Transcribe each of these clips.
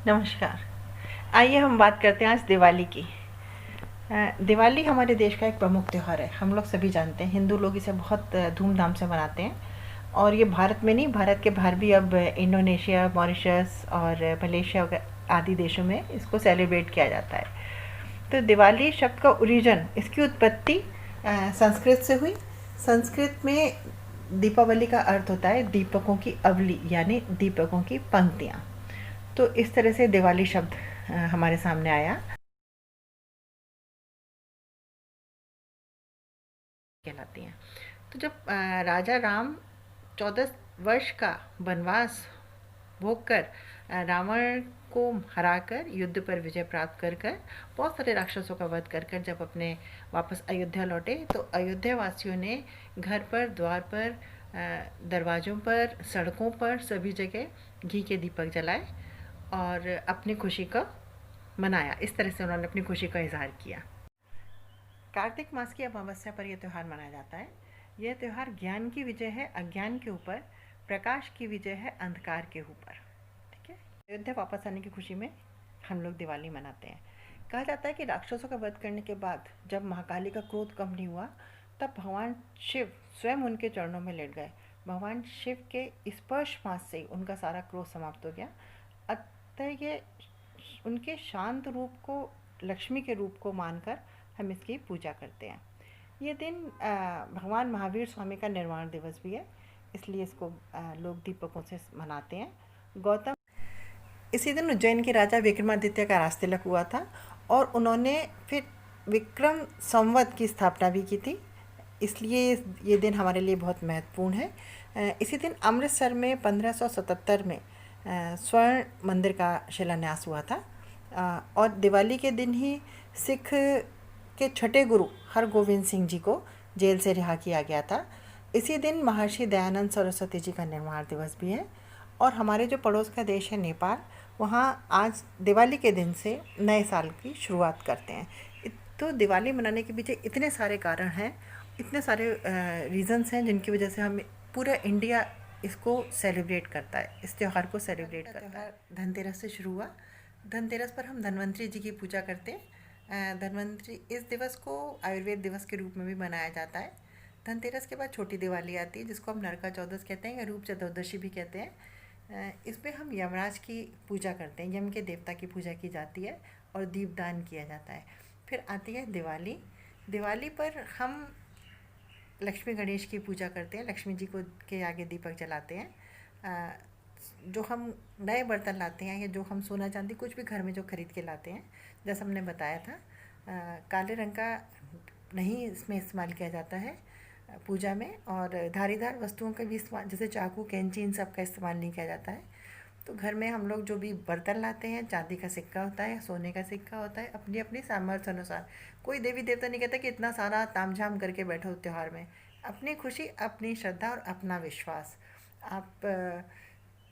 नमस्कार। आइए हम बात करते हैं आज दिवाली की। दिवाली हमारे देश का एक प्रमुख त्यौहार है। हम लोग सभी जानते हैं, हिंदू लोग इसे बहुत धूमधाम से मनाते हैं। और ये भारत में नहीं, भारत के बाहर भी अब इंडोनेशिया, मॉरिशस और मलेशिया आदि देशों में इसको सेलिब्रेट किया जाता है। तो दिवाली शब्द का ओरिजिन, इसकी उत्पत्ति संस्कृत से हुई। संस्कृत में दीपावली का अर्थ होता है दीपकों की अवली, यानी दीपकों की पंक्तियाँ। तो इस तरह से दिवाली शब्द हमारे सामने आया, कहलाती हैं। तो जब राजा राम 14 वर्ष का वनवास भोग कर रावण को हराकर युद्ध पर विजय प्राप्त कर कर बहुत सारे राक्षसों का वध कर कर जब अपने वापस अयोध्या लौटे, तो अयोध्या वासियों ने घर पर, द्वार पर, दरवाज़ों पर, सड़कों पर, सभी जगह घी के दीपक जलाए और अपनी खुशी का मनाया। इस तरह से उन्होंने अपनी खुशी का इजहार किया। कार्तिक मास की अमावस्या पर यह त्यौहार मनाया जाता है। यह त्यौहार ज्ञान की विजय है अज्ञान के ऊपर, प्रकाश की विजय है अंधकार के ऊपर। ठीक है। अयोध्या वापस आने की खुशी में हम लोग दिवाली मनाते हैं। कहा जाता है कि राक्षसों का वध करने के बाद जब महाकाली का क्रोध कम नहीं हुआ, तब भगवान शिव स्वयं उनके चरणों में लेट गए। भगवान शिव के स्पर्श मास से ही उनका सारा क्रोध समाप्त हो गया। अतः ये उनके शांत रूप को, लक्ष्मी के रूप को मानकर हम इसकी पूजा करते हैं। ये दिन भगवान महावीर स्वामी का निर्वाण दिवस भी है, इसलिए इसको लोग दीपकों से मनाते हैं। गौतम इसी दिन उज्जैन के राजा विक्रमादित्य का राज तिलक हुआ था और उन्होंने फिर विक्रम संवत की स्थापना भी की थी, इसलिए ये दिन हमारे लिए बहुत महत्वपूर्ण है। इसी दिन अमृतसर में 1577 में स्वर्ण मंदिर का शिलान्यास हुआ था। और दिवाली के दिन ही सिख के छठे गुरु हरगोविंद सिंह जी को जेल से रिहा किया गया था। इसी दिन महर्षि दयानंद सरस्वती जी का निर्वाण दिवस भी है। और हमारे जो पड़ोस का देश है नेपाल, वहाँ आज दिवाली के दिन से नए साल की शुरुआत करते हैं। तो दिवाली मनाने के पीछे इतने सारे कारण हैं, इतने सारे रीज़न्स हैं जिनकी वजह से हम पूरा इंडिया इसको सेलिब्रेट करता है, इस त्यौहार को सेलिब्रेट करता है। धनतेरस से शुरू हुआ। धनतेरस पर हम धन्वंतरी जी की पूजा करते हैं। धन्वंतरी इस दिवस को आयुर्वेद दिवस के रूप में भी मनाया जाता है। धनतेरस के बाद छोटी दिवाली आती है, जिसको हम नरका चौदस कहते हैं या रूप चतुर्दशी भी कहते हैं। इसमें हम यमराज की पूजा करते हैं, यम के देवता की पूजा की जाती है और दीपदान किया जाता है। फिर आती है दिवाली। दिवाली पर हम लक्ष्मी गणेश की पूजा करते हैं, लक्ष्मी जी को के आगे दीपक जलाते हैं। जो हम नए बर्तन लाते हैं या जो हम सोना चांदी कुछ भी घर में जो खरीद के लाते हैं, जैसा हमने बताया था, काले रंग का नहीं इसमें इस्तेमाल किया जाता है पूजा में। और धारीदार वस्तुओं का भी इस्तेमाल, जैसे चाकू, कैंची, इन सब का इस्तेमाल नहीं किया जाता है। तो घर में हम लोग जो भी बर्तन लाते हैं, चांदी का सिक्का होता है, सोने का सिक्का होता है, अपनी अपनी सामर्थ्य अनुसार। कोई देवी देवता नहीं कहता कि इतना सारा तामझाम करके बैठो त्यौहार में। अपनी खुशी, अपनी श्रद्धा और अपना विश्वास। आप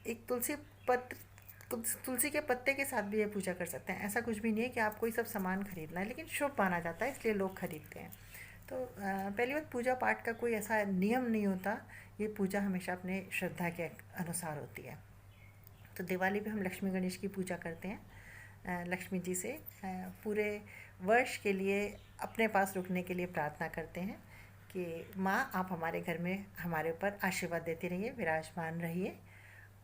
एक तुलसी के पत्ते के साथ भी ये पूजा कर सकते हैं। ऐसा कुछ भी नहीं है कि आपको ये सब सामान खरीदना है, लेकिन शुभ माना जाता है इसलिए लोग खरीदते हैं। तो पहली बात, पूजा पाठ का कोई ऐसा नियम नहीं होता, ये पूजा हमेशा अपने श्रद्धा के अनुसार होती है। तो दिवाली पे हम लक्ष्मी गणेश की पूजा करते हैं। लक्ष्मी जी से पूरे वर्ष के लिए अपने पास रुकने के लिए प्रार्थना करते हैं कि माँ, आप हमारे घर में हमारे ऊपर आशीर्वाद देती रहिए, विराजमान रहिए।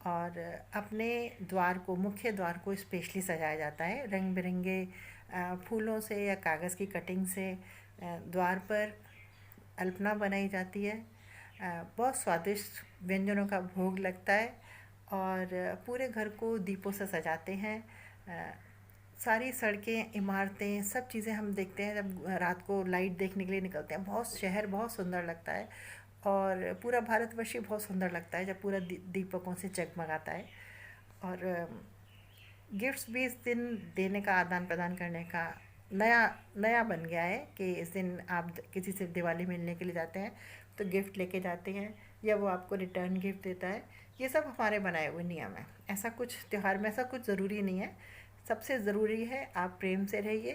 और अपने द्वार को, मुख्य द्वार को स्पेशली सजाया जाता है रंग बिरंगे फूलों से या कागज़ की कटिंग से। द्वार पर अल्पना बनाई जाती है, बहुत स्वादिष्ट व्यंजनों का भोग लगता है और पूरे घर को दीपों से सजाते हैं। सारी सड़कें, इमारतें, सब चीज़ें हम देखते हैं जब रात को लाइट देखने के लिए निकलते हैं। बहुत शहर बहुत सुंदर लगता है और पूरा भारतवर्ष ही बहुत सुंदर लगता है जब पूरा दीपकों से जगमगाता है। और गिफ्ट्स भी इस दिन देने का, आदान प्रदान करने का नया नया बन गया है कि इस दिन आप किसी से दिवाली मिलने के लिए जाते हैं तो गिफ्ट लेके जाते हैं या वो आपको रिटर्न गिफ्ट देता है। ये सब हमारे बनाए हुए नियम है। ऐसा कुछ त्यौहार में ऐसा कुछ ज़रूरी नहीं है। सबसे ज़रूरी है आप प्रेम से रहिए,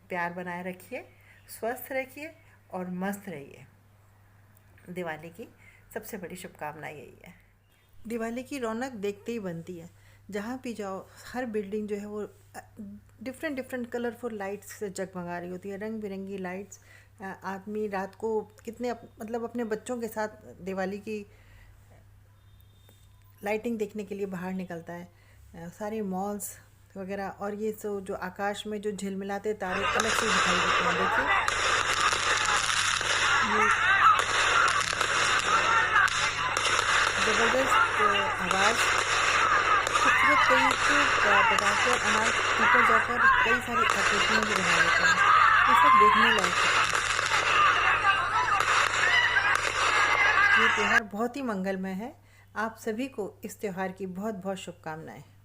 प्यार बनाए रखिए, स्वस्थ रखिए और मस्त रहिए। दिवाली की सबसे बड़ी शुभकामना यही है। दिवाली की रौनक देखते ही बनती है। जहाँ भी जाओ हर बिल्डिंग जो है वो डिफरेंट डिफरेंट कलरफुल लाइट्स से जगमगा रही होती है, रंग बिरंगी लाइट्स। आदमी रात को कितने मतलब अपने बच्चों के साथ दिवाली की लाइटिंग देखने के लिए बाहर निकलता है। सारे मॉल्स वगैरह, और ये जो आकाश में जो झिलमिलाते तारे अलग से दिखाई देते हैं। देखिए ये ज़बरदस्त आवाज़, खूबसूरत कई तो पटाखे और अनार ऊपर जाकर कई सारी आकृतियाँ भी बना देते हैं। ये सब देखने लायक होता है। ये त्यौहार बहुत ही मंगलमय है। आप सभी को इस त्यौहार की बहुत बहुत शुभकामनाएं।